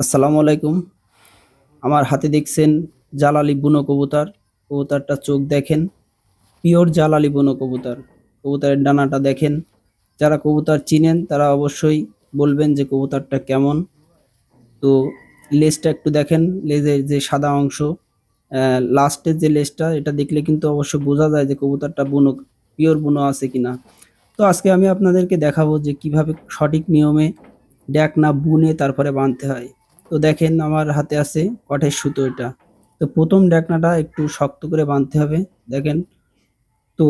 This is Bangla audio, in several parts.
আসসালামু আলাইকুম। আমার হাতে দেখছেন জালালি বুনো কবুতর। কবুতরটা চোখ দেখেন, পিওর জালালি বুনো কবুতর। কবুতরের ডানাটা দেখেন। যারা কবুতর চিনেন তারা অবশ্যই বলবেন যে কবুতরটা কেমন। তো লেজটা একটু দেখেন, লেজের যে সাদা অংশ, লাস্টের যে লেজটা, এটা দেখলে কিন্তু অবশ্যই বোঝা যায় যে কবুতরটা বুনো, পিওর বুনো আছে কিনা। তো আজকে আমি আপনাদেরকে দেখাবো যে কিভাবে সঠিক নিয়মে ডেকনা বুনে তারপরে বাঁধতে হয়। তো দেখেন আমার হাতে আছে কঠের সুতো এটা। তো প্রথম ডেকনাটা একটু শক্ত করে বাঁধতে হবে। দেখেন, তো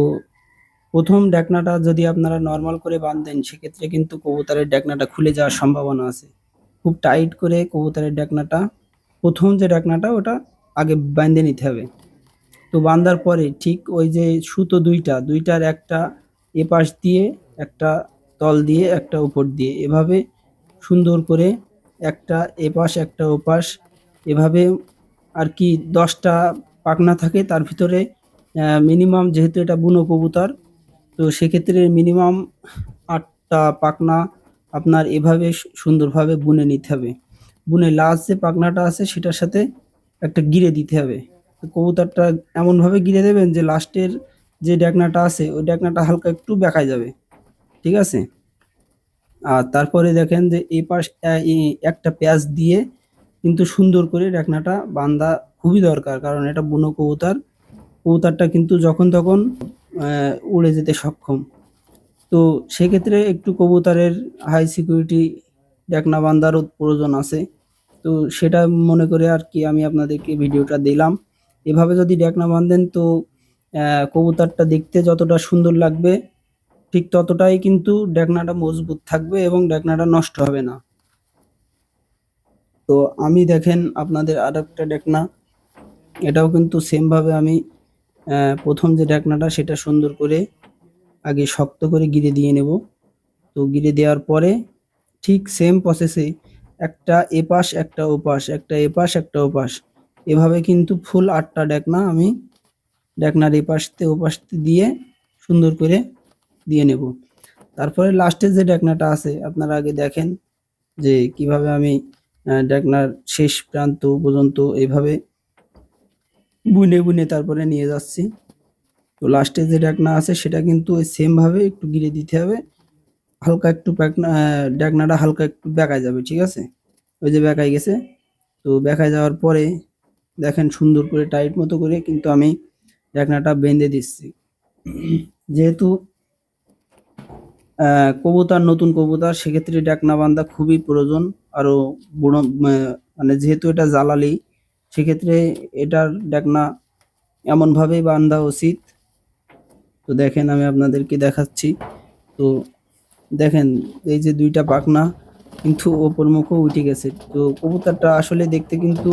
প্রথম ডেকনাটা যদি আপনারা নর্মাল করে বাঁধেন সেক্ষেত্রে কিন্তু কবুতরের ডেকনাটা খুলে যাওয়ার সম্ভাবনা আছে। খুব টাইট করে কবুতরের ডেকনাটা, প্রথম যে ডেকনাটা ওটা আগে বেঁধে নিতে হবে। তো বাঁধার পরে ঠিক ওই যে সুতো দুইটার একটা এপাশ দিয়ে, একটা তল দিয়ে, একটা উপর দিয়ে, এভাবে সুন্দর করে একটা এপাশ একটা ওপাশ, এভাবে আর কি 10টা পাখনা থাকে তার ভিতরে। মিনিমাম যেহেতু এটা বুনো কবুতর, তো সেক্ষেত্রে মিনিমাম 8টা পাখনা আপনার এভাবে সুন্দরভাবে বুনে নিতে হবে। বুনে লাস্ট যে পাখনাটা আছে সেটার সাথে একটা গিরে দিতে হবে। তো কবুতরটা এমনভাবে গিরে দেবেন যে লাস্টের যে ডেকনাটা আছে ওই ডেকনাটা হালকা একটু বেঁকায় যাবে। ঠিক আছে? আর তারপরে দেখেন যে এই পাশ একটা প্যাঁচ দিয়ে কিন্তু সুন্দর করে ডেকনাটা বাঁধা খুবই দরকার, কারণ এটা বুনো কবুতর। কবুতরটা কিন্তু যখন তখন উড়ে যেতে সক্ষম। তো সেক্ষেত্রে একটু কবুতরের হাই সিকিউরিটি ডেকনা বাঁধারও প্রয়োজন আছে। তো সেটা মনে করে আর কি আমি আপনাদেরকে ভিডিওটা দিলাম। এভাবে যদি ডেকনা বাঁধেন তো কবুতরটা দেখতে যতটা সুন্দর লাগবে ঠিক ততটাই কিন্তু ডেকনাটা মজবুত থাকবে এবং ডেকনাটা নষ্ট হবে না। তো আমি দেখেন আপনাদের আরেকটা ডেকনা, এটাও কিন্তু সেম ভাবে আমি প্রথম যে ডেকনাটা সেটা সুন্দর করে আগে শক্ত করে গিরে দিয়ে নেব। তো গিরে দেওয়ার পরে ঠিক সেম প্রসেসে একটা এপাশ একটা ওপাশ, একটা এপাশ একটা ওপাশ, এভাবে কিন্তু ফুল 8টা ডেকনা আমি ডেকনার এপাশতে ওপাশতে দিয়ে সুন্দর করে দিয়ে নেব। তারপরে লাস্টের যে ডেকনাটা আছে আপনারা আগে দেখেন যে কিভাবে আমি ডেকনার শেষ প্রান্ত পর্যন্ত এইভাবে বুনে বুনে তারপরে নিয়ে যাচ্ছি। তো লাস্টে যে ডেকনা আছে সেটা কিন্তু ওই সেম ভাবে একটু গিরে দিতে হবে। হালকা একটু ডেকনাটা হালকা একটু বেঁকায় যাবে। ঠিক আছে? ওই যে বেঁকায় গেছে। তো বেঁকায় যাওয়ার পরে দেখেন সুন্দর করে টাইট মতো করে কিন্তু আমি ডেকনাটা বেঁধে দিচ্ছি। যেহেতু কবুতর নতুন কবুতর, সেক্ষেত্রে ডেকনা বান্ধা খুবই প্রয়োজন। আরো বুড়ো মানে যেহেতু এটা জালালি, সেক্ষেত্রে এটার ডেকনা এমনভাবেই বান্ধা উচিত। তো দেখেন আমি আপনাদেরকে দেখাচ্ছি। তো দেখেন এই যে 2টা পাখনা কিন্তু ওপর মুখও উঠে গেছে। তো কবুতরটা আসলে দেখতে কিন্তু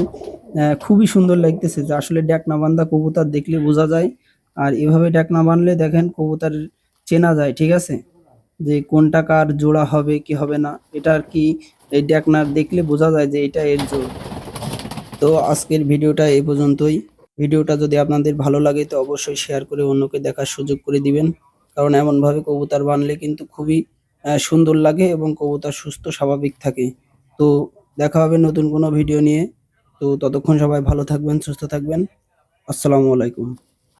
খুবই সুন্দর লাগতেছে, যে আসলে ডেকনা বান্ধা কবুতর দেখলে বোঝা যায়। আর এভাবে ডেকনা বাঁধলে দেখেন কবুতর চেনা যায়। ঠিক আছে? যে কোনটা কার জোড়া হবে কি হবে না, এটা আর কি এই ডেকনার দেখলে বোঝা যায় যে এটা এর জোড়। তো আজকের ভিডিওটা এই পর্যন্তই। ভিডিওটা যদি আপনাদের ভালো লাগে তো অবশ্যই শেয়ার করে অন্যকে দেখার সুযোগ করে দিবেন, কারণ এমনভাবে কবুতর বানলে কিন্তু খুবই সুন্দর লাগে এবং কবুতর সুস্থ স্বাভাবিক থাকে। তো দেখা হবে নতুন কোনো ভিডিও নিয়ে। তো ততক্ষণ সবাই ভালো থাকবেন, সুস্থ থাকবেন। আসসালামু আলাইকুম।